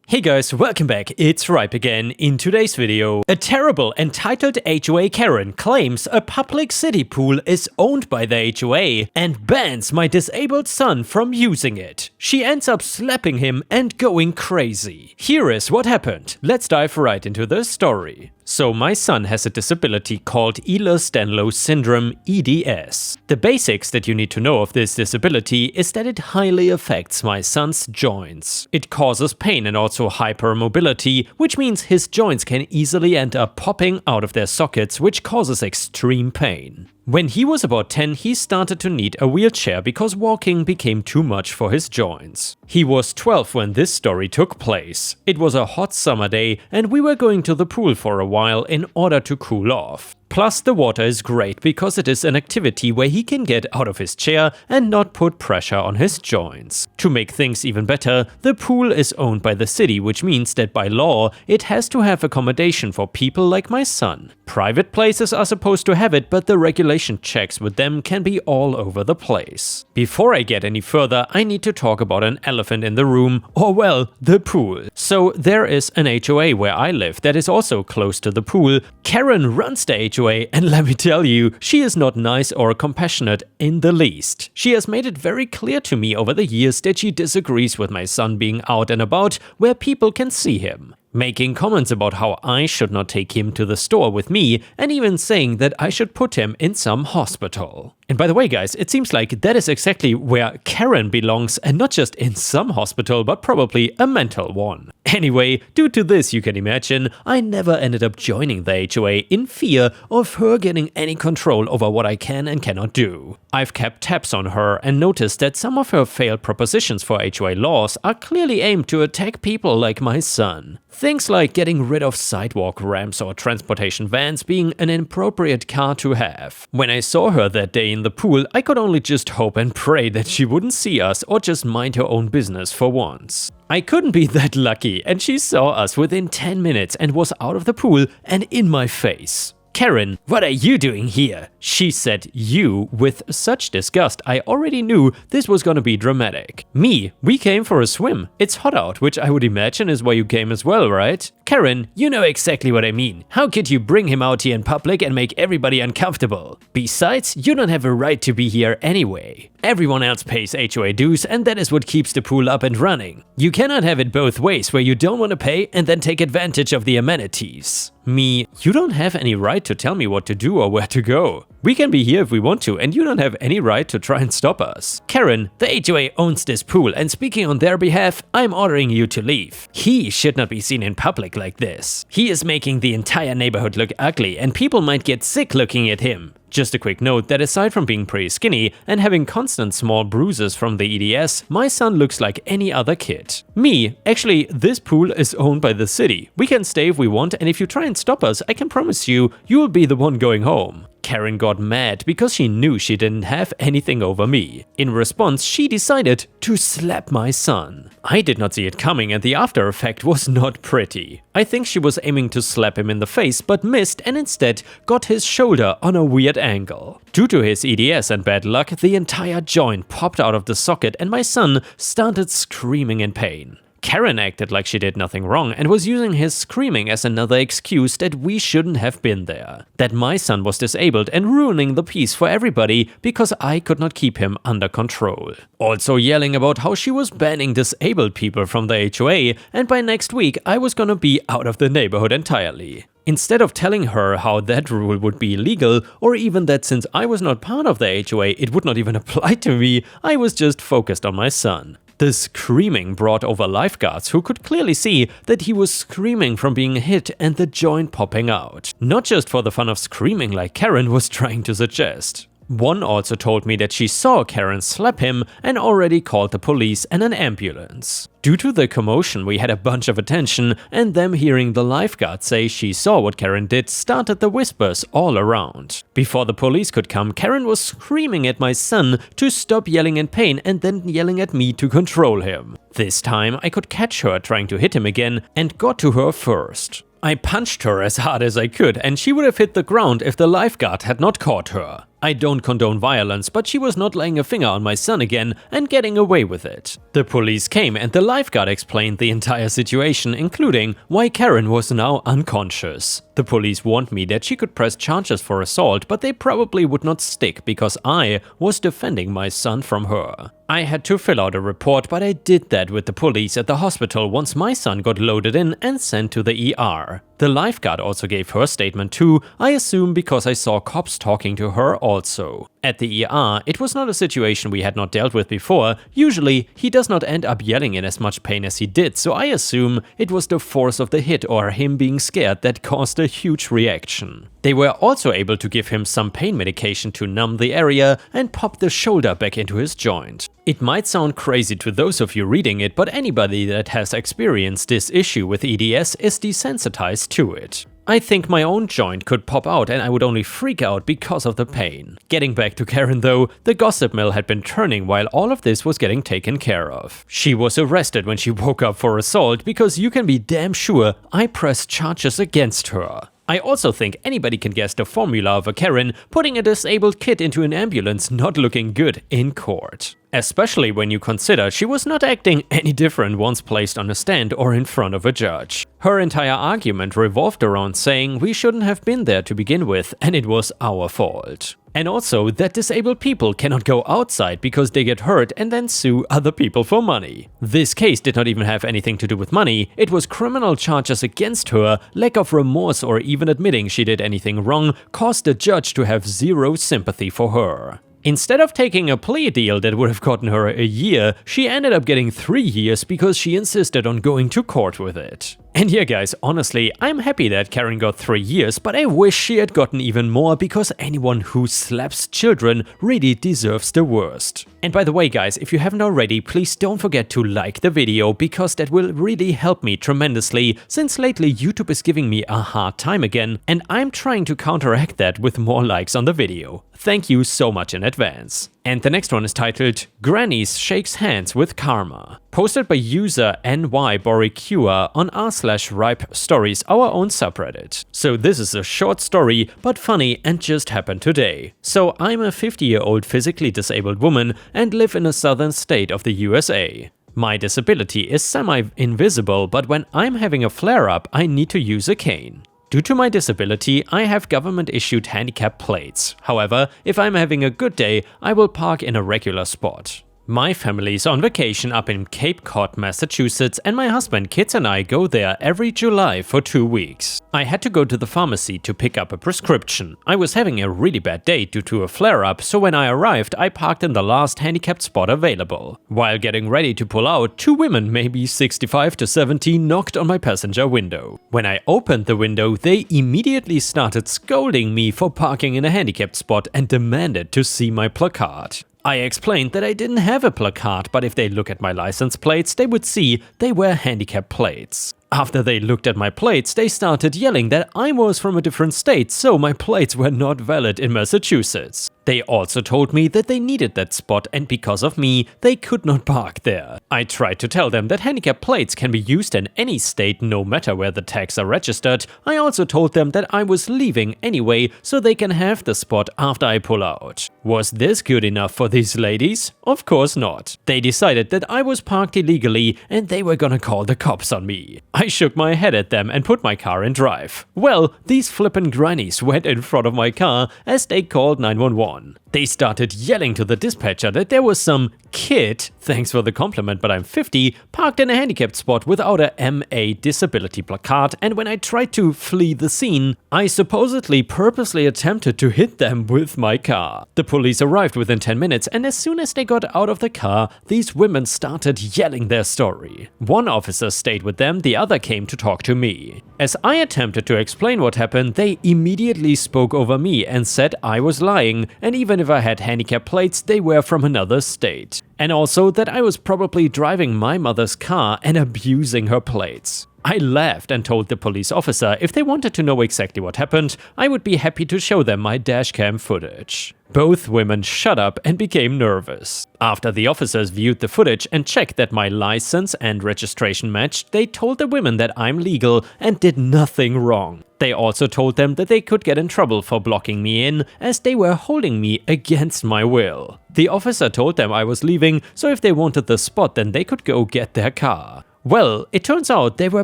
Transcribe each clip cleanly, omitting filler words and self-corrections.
Hey guys, welcome back, it's Ripe again. In today's video, a terrible entitled HOA Karen claims a public city pool is owned by the HOA and bans my disabled son from using it. She ends up slapping him and going crazy. Here is what happened. Let's dive right into the story. So my son has a disability called Ehlers-Danlos syndrome, EDS. The basics that you need to know of this disability is that it highly affects my son's joints. It causes pain and also hypermobility, which means his joints can easily end up popping out of their sockets, which causes extreme pain. When he was about 10, he started to need a wheelchair because walking became too much for his joints. He was 12 when this story took place. It was a hot summer day and we were going to the pool for a while in order to cool off. Plus, the water is great because it is an activity where he can get out of his chair and not put pressure on his joints. To make things even better, the pool is owned by the city, which means that by law, it has to have accommodation for people like my son. Private places are supposed to have it, but the regulation checks with them can be all over the place. Before I get any further, I need to talk about an elephant in the room, or well, the pool. So there is an HOA where I live that is also close to the pool. Karen runs the HOA, and let me tell you, she is not nice or compassionate in the least. She has made it very clear to me over the years that she disagrees with my son being out and about where people can see him, making comments about how I should not take him to the store with me, and even saying that I should put him in some hospital. And by the way guys, it seems like that is exactly where Karen belongs, and not just in some hospital, but probably a mental one. Anyway, due to this, you can imagine, I never ended up joining the HOA in fear of her getting any control over what I can and cannot do. I've kept tabs on her and noticed that some of her failed propositions for HOA laws are clearly aimed to attack people like my son. Things like getting rid of sidewalk ramps or transportation vans being an inappropriate car to have. When I saw her that day in the pool, I could only just hope and pray that she wouldn't see us or just mind her own business for once. I couldn't be that lucky, and she saw us within 10 minutes and was out of the pool and in my face. "Karen, what are you doing here?" She said "you" with such disgust I already knew this was gonna be dramatic. Me, we came for a swim. It's hot out, which I would imagine is why you came as well, right? "Karen, you know exactly what I mean. How could you bring him out here in public and make everybody uncomfortable? Besides, you don't have a right to be here anyway. Everyone else pays HOA dues and that is what keeps the pool up and running. You cannot have it both ways where you don't want to pay and then take advantage of the amenities." Me, "You don't have any right to tell me what to do or where to go. We can be here if we want to and you don't have any right to try and stop us. Karen, the HOA owns this pool and speaking on their behalf, I'm ordering you to leave. He should not be seen in public like this. He is making the entire neighborhood look ugly and people might get sick looking at him." Just a quick note that aside from being pretty skinny and having constant small bruises from the EDS, my son looks like any other kid. Me, "Actually, this pool is owned by the city. We can stay if we want and if you try and stop us, I can promise you, you will be the one going home." Karen got mad because she knew she didn't have anything over me. In response, she decided to slap my son. I did not see it coming and the after effect was not pretty. I think she was aiming to slap him in the face but missed and instead got his shoulder on a weird angle. Due to his EDS and bad luck, the entire joint popped out of the socket and my son started screaming in pain. Karen acted like she did nothing wrong and was using his screaming as another excuse that we shouldn't have been there. That my son was disabled and ruining the peace for everybody because I could not keep him under control. Also yelling about how she was banning disabled people from the HOA and by next week I was gonna be out of the neighborhood entirely. Instead of telling her how that rule would be illegal, or even that since I was not part of the HOA it would not even apply to me, I was just focused on my son. The screaming brought over lifeguards who could clearly see that he was screaming from being hit and the joint popping out. Not just for the fun of screaming like Karen was trying to suggest. One also told me that she saw Karen slap him and already called the police and an ambulance. Due to the commotion, we had a bunch of attention, and them hearing the lifeguard say she saw what Karen did started the whispers all around. Before the police could come, Karen was screaming at my son to stop yelling in pain and then yelling at me to control him. This time, I could catch her trying to hit him again and got to her first. I punched her as hard as I could and she would have hit the ground if the lifeguard had not caught her. I don't condone violence, but she was not laying a finger on my son again and getting away with it. The police came and the lifeguard explained the entire situation, including why Karen was now unconscious. The police warned me that she could press charges for assault, but they probably would not stick because I was defending my son from her. I had to fill out a report, but I did that with the police at the hospital once my son got loaded in and sent to the ER. The lifeguard also gave her statement too, I assume because I saw cops talking to her also. At the ER, it was not a situation we had not dealt with before. Usually, he does not end up yelling in as much pain as he did, so I assume it was the force of the hit or him being scared that caused a huge reaction. They were also able to give him some pain medication to numb the area and pop the shoulder back into his joint. It might sound crazy to those of you reading it, but anybody that has experienced this issue with EDS is desensitized to it. I think my own joint could pop out and I would only freak out because of the pain. Getting back to Karen though, the gossip mill had been turning while all of this was getting taken care of. She was arrested when she woke up for assault because you can be damn sure I pressed charges against her. I also think anybody can guess the formula of a Karen putting a disabled kid into an ambulance not looking good in court. Especially when you consider she was not acting any different once placed on a stand or in front of a judge. Her entire argument revolved around saying we shouldn't have been there to begin with and it was our fault. And also that disabled people cannot go outside because they get hurt and then sue other people for money. This case did not even have anything to do with money, it was criminal charges against her, lack of remorse or even admitting she did anything wrong caused the judge to have zero sympathy for her. Instead of taking a plea deal that would have gotten her a year, she ended up getting 3 years because she insisted on going to court with it. And yeah guys, honestly, I'm happy that Karen got 3 years, but I wish she had gotten even more because anyone who slaps children really deserves the worst. And by the way guys, if you haven't already, please don't forget to like the video because that will really help me tremendously since lately YouTube is giving me a hard time again and I'm trying to counteract that with more likes on the video. Thank you so much in advance. And the next one is titled Grannies Shakes Hands with Karma. Posted by user NYBoricua on r/ripe stories, our own subreddit. So this is a short story, but funny and just happened today. So I'm a 50-year-old physically disabled woman and live in a southern state of the USA. My disability is semi-invisible, but when I'm having a flare-up, I need to use a cane. Due to my disability, I have government-issued handicap plates. However, if I'm having a good day, I will park in a regular spot. My family is on vacation up in Cape Cod, Massachusetts, and my husband, kids and I go there every July for 2 weeks. I had to go to the pharmacy to pick up a prescription. I was having a really bad day due to a flare-up, so when I arrived, I parked in the last handicapped spot available. While getting ready to pull out, 2 women, maybe 65 to 70, knocked on my passenger window. When I opened the window, they immediately started scolding me for parking in a handicapped spot and demanded to see my placard. I explained that I didn't have a placard, but if they look at my license plates, they would see they were handicap plates. After they looked at my plates, they started yelling that I was from a different state, so my plates were not valid in Massachusetts. They also told me that they needed that spot and because of me, they could not park there. I tried to tell them that handicap plates can be used in any state no matter where the tags are registered. I also told them that I was leaving anyway, so they can have the spot after I pull out. Was this good enough for these ladies? Of course not. They decided that I was parked illegally and they were gonna call the cops on me. I shook my head at them and put my car in drive. Well, these flippin' grannies went in front of my car as they called 911. They started yelling to the dispatcher that there was some kid, thanks for the compliment but I'm 50, parked in a handicapped spot without a MA disability placard, and when I tried to flee the scene, I supposedly purposely attempted to hit them with my car. The police arrived within 10 minutes and as soon as they got out of the car, these women started yelling their story. One officer stayed with them, the other came to talk to me. As I attempted to explain what happened, they immediately spoke over me and said I was lying, and even if I had handicap plates, they were from another state. And also that I was probably driving my mother's car and abusing her plates. I laughed and told the police officer if they wanted to know exactly what happened, I would be happy to show them my dashcam footage. Both women shut up and became nervous. After the officers viewed the footage and checked that my license and registration matched, they told the women that I'm legal and did nothing wrong. They also told them that they could get in trouble for blocking me in, as they were holding me against my will. The officer told them I was leaving, so if they wanted the spot then they could go get their car. Well, it turns out they were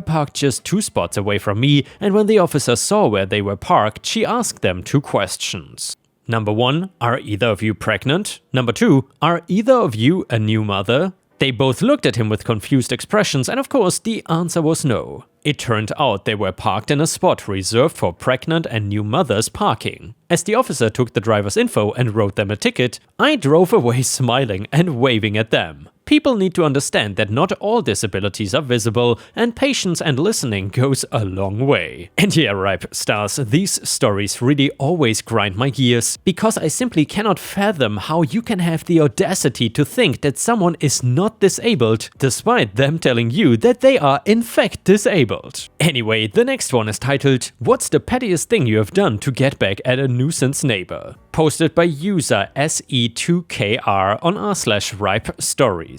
parked just 2 spots away from me, and when the officer saw where they were parked, she asked them 2 questions. Number 1, are either of you pregnant? Number 2, are either of you a new mother? They both looked at him with confused expressions, and of course the answer was no. It turned out they were parked in a spot reserved for pregnant and new mothers parking. As the officer took the driver's info and wrote them a ticket, I drove away smiling and waving at them. People need to understand that not all disabilities are visible, and patience and listening goes a long way. And yeah, Ripe Stars, these stories really always grind my gears, because I simply cannot fathom how you can have the audacity to think that someone is not disabled, despite them telling you that they are in fact disabled. Anyway, the next one is titled, "What's the pettiest thing you have done to get back at a nuisance neighbor?" Posted by user SE2KR on r/Ripe Stories.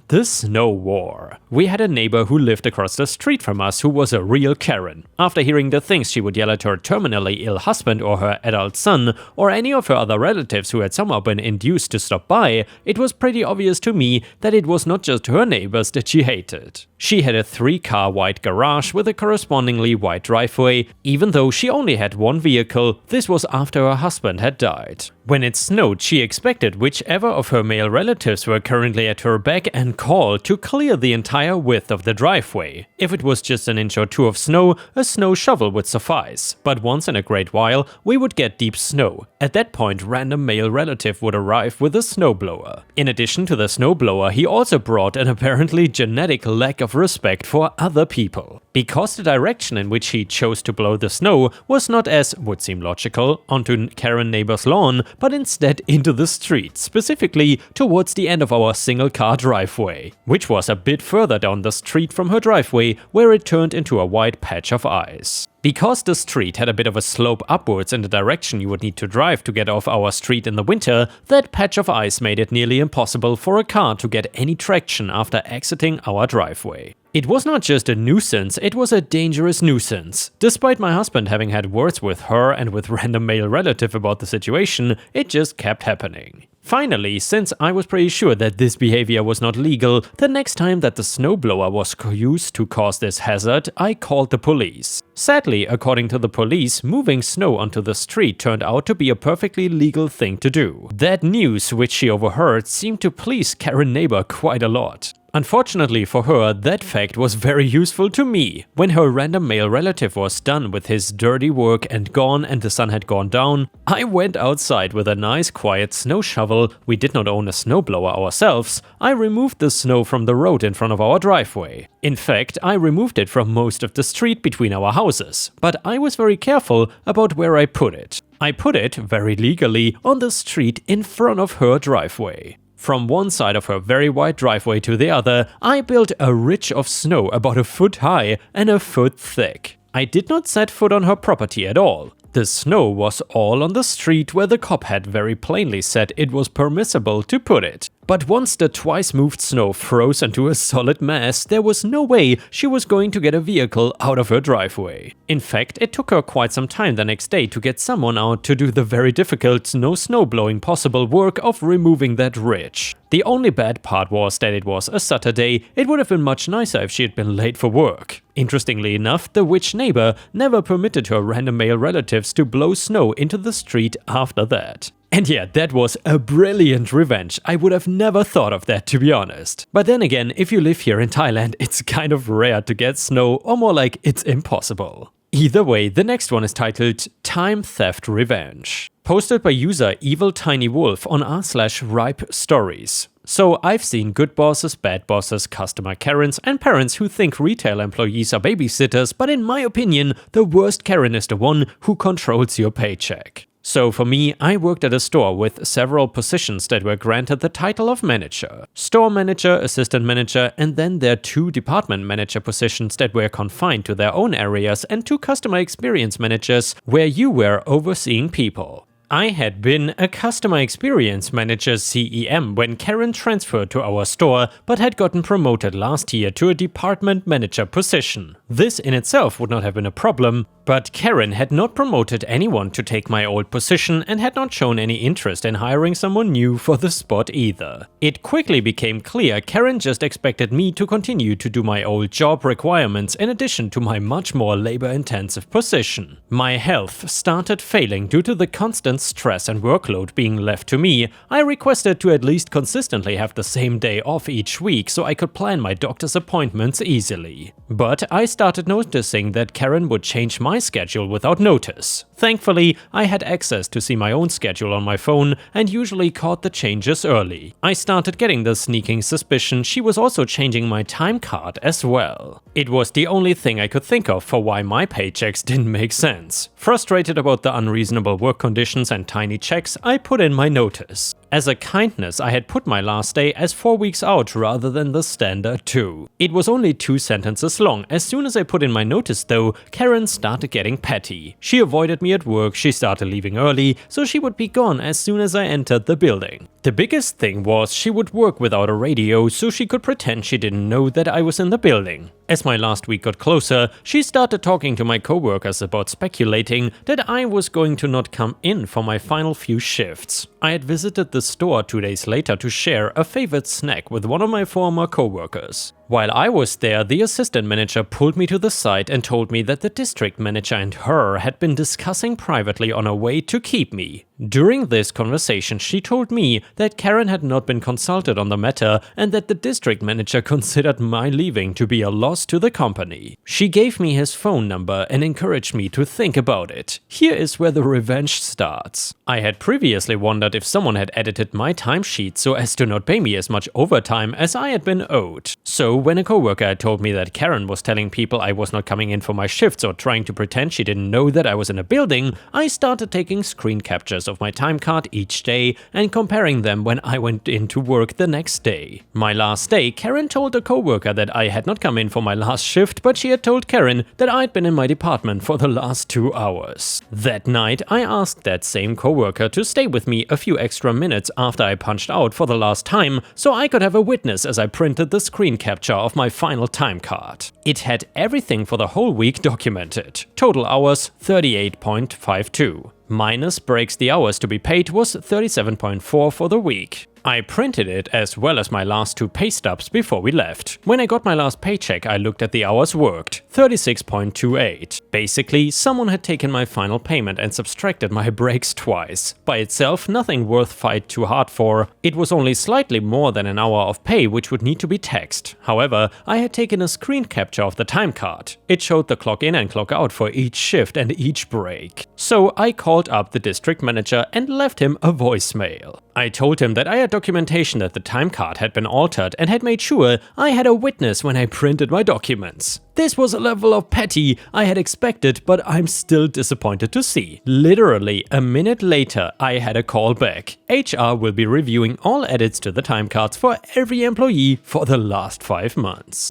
The snow war. We had a neighbor who lived across the street from us who was a real Karen. After hearing the things she would yell at her terminally ill husband or her adult son, or any of her other relatives who had somehow been induced to stop by, it was pretty obvious to me that it was not just her neighbors that she hated. She had a 3-car white garage with a correspondingly wide driveway. Even though she only had 1 vehicle, this was after her husband had died. When it snowed, she expected whichever of her male relatives were currently at her back and called to clear the entire width of the driveway. If it was just an inch or 2 of snow, a snow shovel would suffice. But once in a great while, we would get deep snow. At that point, random male relative would arrive with a snowblower. In addition to the snowblower, he also brought an apparently genetic lack of respect for other people. Because the direction in which he chose to blow the snow was not, as would seem logical, onto Karen neighbor's lawn, but instead into the street, specifically towards the end of our single-car driveway, which was a bit further down the street from her driveway, where it turned into a wide patch of ice. Because the street had a bit of a slope upwards in the direction you would need to drive to get off our street in the winter, that patch of ice made it nearly impossible for a car to get any traction after exiting our driveway. It was not just a nuisance, it was a dangerous nuisance. Despite my husband having had words with her and with random male relative about the situation, it just kept happening. Finally, since I was pretty sure that this behavior was not legal, the next time that the snowblower was used to cause this hazard, I called the police. Sadly, according to the police, moving snow onto the street turned out to be a perfectly legal thing to do. That news, which she overheard, seemed to please Karen neighbor quite a lot. Unfortunately for her, that fact was very useful to me. When her random male relative was done with his dirty work and gone and the sun had gone down, I went outside with a nice quiet snow shovel. We did not own a snowblower ourselves. I removed the snow from the road in front of our driveway. In fact, I removed it from most of the street between our houses, but I was very careful about where I put it. I put it, very legally, on the street in front of her driveway. From one side of her very wide driveway to the other, I built a ridge of snow about 1 foot high and 1 foot thick. I did not set foot on her property at all. The snow was all on the street where the cop had very plainly said it was permissible to put it. But once the twice moved snow froze into a solid mass, there was no way she was going to get a vehicle out of her driveway. In fact, it took her quite some time the next day to get someone out to do the very difficult, no snowblowing possible work of removing that ridge. The only bad part was that it was a Saturday. It would have been much nicer if she had been late for work. Interestingly enough, the witch neighbor never permitted her random male relatives to blow snow into the street after that. And yeah, that was a brilliant revenge. I would have never thought of that, to be honest. But then again, if you live here in Thailand, it's kind of rare to get snow, or more like it's impossible. Either way, the next one is titled Time Theft Revenge. Posted by user Evil Tiny Wolf on r/Ripe Stories. So I've seen good bosses, bad bosses, customer Karens, and parents who think retail employees are babysitters, but in my opinion, the worst Karen is the one who controls your paycheck. So for me, I worked at a store with several positions that were granted the title of manager. Store manager, assistant manager, and then there are 2 department manager positions that were confined to their own areas, and 2 customer experience managers where you were overseeing people. I had been a customer experience manager CEM when Karen transferred to our store, but had gotten promoted last year to a department manager position. This in itself would not have been a problem, but Karen had not promoted anyone to take my old position and had not shown any interest in hiring someone new for the spot either. It quickly became clear Karen just expected me to continue to do my old job requirements in addition to my much more labor-intensive position. My health started failing due to the constant stress and workload being left to me. I requested to at least consistently have the same day off each week so I could plan my doctor's appointments easily. But I started noticing that Karen would change my schedule without notice. Thankfully, I had access to see my own schedule on my phone and usually caught the changes early. I started getting the sneaking suspicion she was also changing my time card as well. It was the only thing I could think of for why my paychecks didn't make sense. Frustrated about the unreasonable work conditions and tiny checks, I put in my notice. As a kindness, I had put my last day as 4 weeks out rather than the standard 2. It was only 2 sentences long. As soon as I put in my notice though, Karen started getting petty. She avoided me at work, she started leaving early, so she would be gone as soon as I entered the building. The biggest thing was she would work without a radio so she could pretend she didn't know that I was in the building. As my last week got closer, she started talking to my coworkers about speculating that I was going to not come in for my final few shifts. I had visited the store 2 days later to share a favorite snack with one of my former coworkers. While I was there, the assistant manager pulled me to the side and told me that the district manager and her had been discussing privately on a way to keep me. During this conversation, she told me that Karen had not been consulted on the matter and that the district manager considered my leaving to be a loss to the company. She gave me his phone number and encouraged me to think about it. Here is where the revenge starts. I had previously wondered if someone had edited my timesheet so as to not pay me as much overtime as I had been owed. So when a coworker had told me that Karen was telling people I was not coming in for my shifts or trying to pretend she didn't know that I was in a building, I started taking screen captures of my time card each day and comparing them when I went into work the next day. My last day, Karen told a coworker that I had not come in for my last shift, but she had told Karen that I'd been in my department for the last 2 hours. That night, I asked that same coworker to stay with me a few extra minutes after I punched out for the last time so I could have a witness as I printed the screen capture of my final time card. It had everything for the whole week documented. Total hours 38.52. Minus breaks the hours to be paid was 37.4 for the week. I printed it as well as my last 2 pay stubs before we left. When I got my last paycheck, I looked at the hours worked, 36.28. Basically, someone had taken my final payment and subtracted my breaks twice. By itself, nothing worth fight too hard for. It was only slightly more than an hour of pay which would need to be taxed. However, I had taken a screen capture of the time card. It showed the clock in and clock out for each shift and each break. So I called up the district manager and left him a voicemail. I told him that I had documentation that the time card had been altered and had made sure I had a witness when I printed my documents. This was a level of petty I had expected, but I'm still disappointed to see. Literally a minute later, I had a call back. HR will be reviewing all edits to the time cards for every employee for the last 5 months.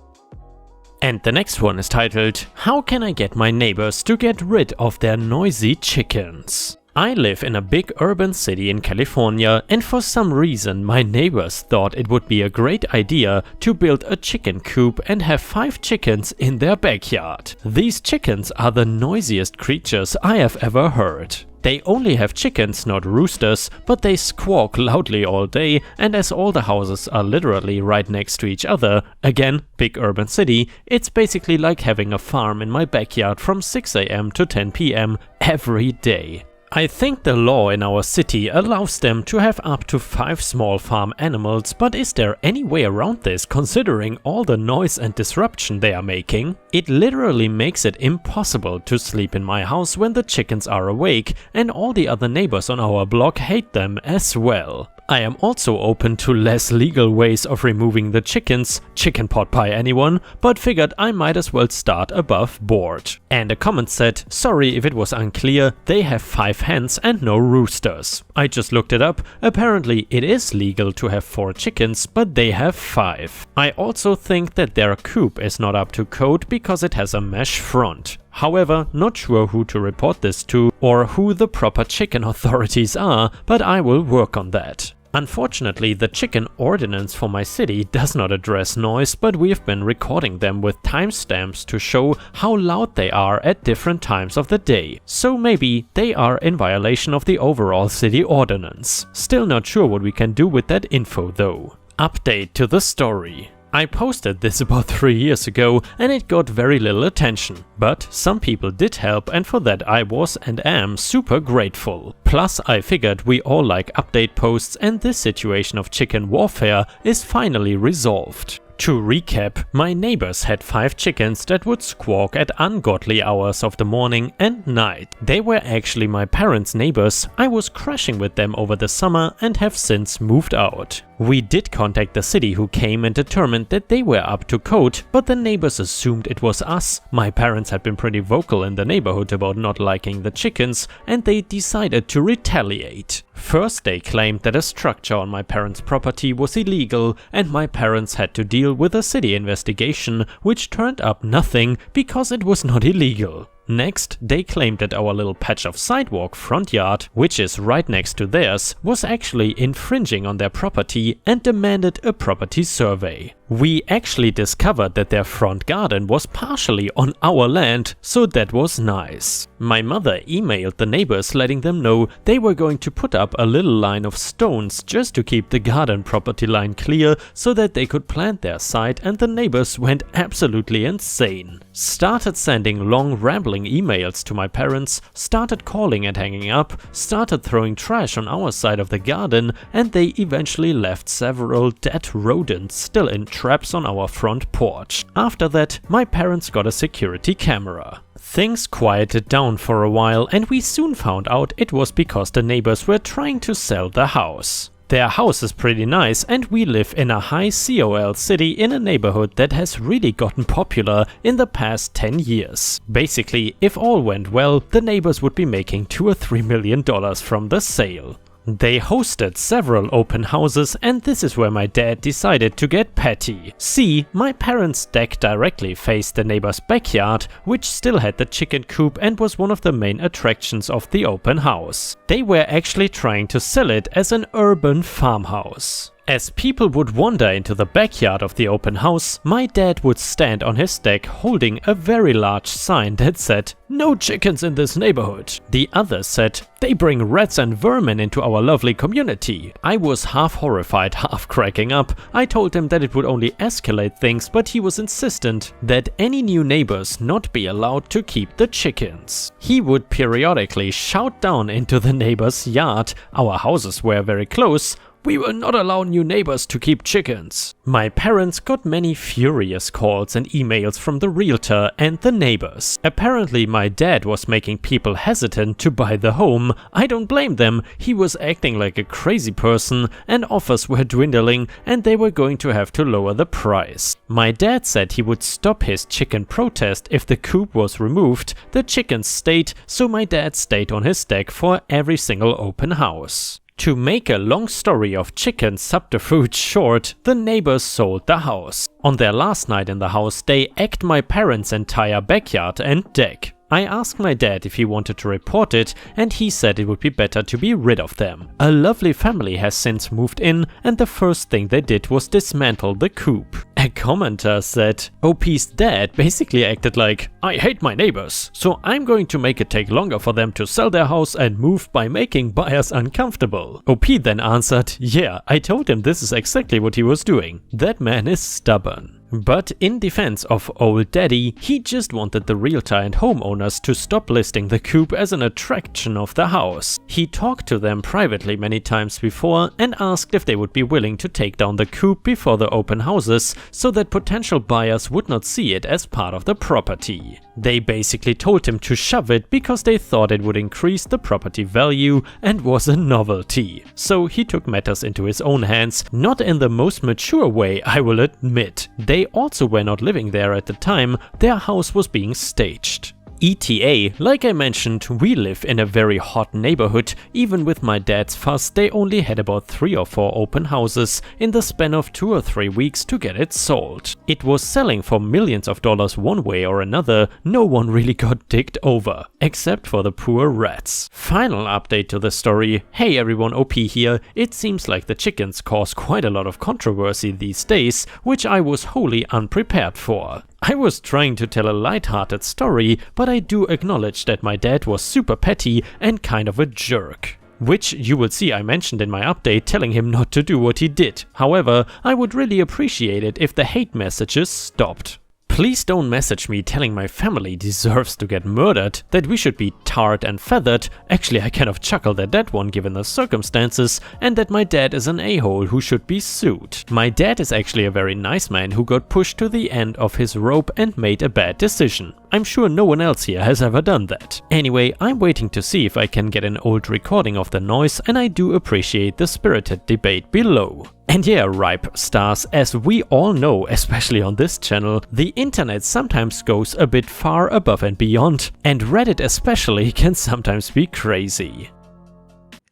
And the next one is titled, How can I get my neighbors to get rid of their noisy chickens? I live in a big urban city in California, and for some reason my neighbors thought it would be a great idea to build a chicken coop and have 5 chickens in their backyard. These chickens are the noisiest creatures I have ever heard. They only have chickens, not roosters, but they squawk loudly all day, and as all the houses are literally right next to each other, again, big urban city, it's basically like having a farm in my backyard from 6 AM to 10 PM every day. I think the law in our city allows them to have up to 5 small farm animals, but is there any way around this considering all the noise and disruption they are making? It literally makes it impossible to sleep in my house when the chickens are awake, and all the other neighbors on our block hate them as well. I am also open to less legal ways of removing the chickens, chicken pot pie anyone, but figured I might as well start above board. And a comment said, sorry if it was unclear, they have 5 hens and no roosters. I just looked it up, apparently it is legal to have 4 chickens, but they have 5. I also think that their coop is not up to code because it has a mesh front. However, not sure who to report this to or who the proper chicken authorities are, but I will work on that. Unfortunately, the chicken ordinance for my city does not address noise, but we've been recording them with timestamps to show how loud they are at different times of the day. So maybe they are in violation of the overall city ordinance. Still not sure what we can do with that info though. Update to the story. I posted this about 3 years ago and it got very little attention, but some people did help and for that I was and am super grateful. Plus I figured we all like update posts and this situation of chicken warfare is finally resolved. To recap, my neighbors had 5 chickens that would squawk at ungodly hours of the morning and night. They were actually my parents' neighbors. I was crashing with them over the summer and have since moved out. We did contact the city who came and determined that they were up to code, but the neighbors assumed it was us. My parents had been pretty vocal in the neighborhood about not liking the chickens and they decided to retaliate. First they claimed that a structure on my parents' property was illegal and my parents had to deal with a city investigation, which turned up nothing because it was not illegal. Next, they claimed that our little patch of sidewalk front yard, which is right next to theirs, was actually infringing on their property and demanded a property survey. We actually discovered that their front garden was partially on our land, so that was nice. My mother emailed the neighbors letting them know they were going to put up a little line of stones just to keep the garden property line clear so that they could plant their side, and the neighbors went absolutely insane. Started sending long rambling emails to my parents, started calling and hanging up, started throwing trash on our side of the garden, and they eventually left several dead rodents still in traps on our front porch. After that, my parents got a security camera. Things quieted down for a while and we soon found out it was because the neighbors were trying to sell the house. Their house is pretty nice and we live in a high COL city in a neighborhood that has really gotten popular in the past 10 years. Basically, if all went well, the neighbors would be making $2 or $3 million from the sale. They hosted several open houses and this is where my dad decided to get petty. See, my parents' deck directly faced the neighbor's backyard, which still had the chicken coop and was one of the main attractions of the open house. They were actually trying to sell it as an urban farmhouse. As people would wander into the backyard of the open house, my dad would stand on his deck holding a very large sign that said, "No chickens in this neighborhood." The others said, "They bring rats and vermin into our lovely community." I was half horrified, half cracking up. I told him that it would only escalate things, but he was insistent that any new neighbors not be allowed to keep the chickens. He would periodically shout down into the neighbor's yard. Our houses were very close. "We will not allow new neighbors to keep chickens." My parents got many furious calls and emails from the realtor and the neighbors. Apparently my dad was making people hesitant to buy the home. I don't blame them, he was acting like a crazy person and offers were dwindling and they were going to have to lower the price. My dad said he would stop his chicken protest if the coop was removed. The chickens stayed, so my dad stayed on his deck for every single open house. To make a long story of chicken subterfuge short, the neighbors sold the house. On their last night in the house, they egged my parents' entire backyard and deck. I asked my dad if he wanted to report it and he said it would be better to be rid of them. A lovely family has since moved in and the first thing they did was dismantle the coop. A commenter said, "OP's dad basically acted like, I hate my neighbors, so I'm going to make it take longer for them to sell their house and move by making buyers uncomfortable." OP then answered, "Yeah, I told him this is exactly what he was doing. That man is stubborn." But in defense of old daddy, he just wanted the realtor and homeowners to stop listing the coop as an attraction of the house. He talked to them privately many times before and asked if they would be willing to take down the coop before the open houses so that potential buyers would not see it as part of the property. They basically told him to shove it because they thought it would increase the property value and was a novelty. So he took matters into his own hands, not in the most mature way, I will admit. They also were not living there at the time, their house was being staged. ETA, like I mentioned, we live in a very hot neighborhood. Even with my dad's fuss, they only had about 3 or 4 open houses in the span of 2 or 3 weeks to get it sold. It was selling for millions of dollars one way or another, no one really got dicked over, except for the poor rats. Final update to the story. Hey everyone, OP here. It seems like the chickens cause quite a lot of controversy these days, which I was wholly unprepared for. I was trying to tell a light-hearted story, but I do acknowledge that my dad was super petty and kind of a jerk. Which you will see I mentioned in my update telling him not to do what he did. However, I would really appreciate it if the hate messages stopped. Please don't message me telling my family deserves to get murdered, that we should be tarred and feathered. Actually, I kind of chuckled at that one given the circumstances, and that my dad is an a-hole who should be sued. My dad is actually a very nice man who got pushed to the end of his rope and made a bad decision. I'm sure no one else here has ever done that. Anyway, I'm waiting to see if I can get an old recording of the noise, and I do appreciate the spirited debate below. And yeah, ripe stars, as we all know, especially on this channel, the internet sometimes goes a bit far above and beyond, and Reddit especially can sometimes be crazy.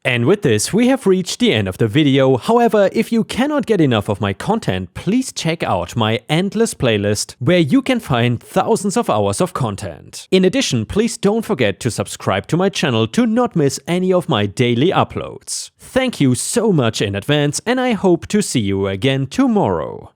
And with this, we have reached the end of the video. However, if you cannot get enough of my content, please check out my endless playlist, where you can find thousands of hours of content. In addition, please don't forget to subscribe to my channel to not miss any of my daily uploads. Thank you so much in advance, and I hope to see you again tomorrow.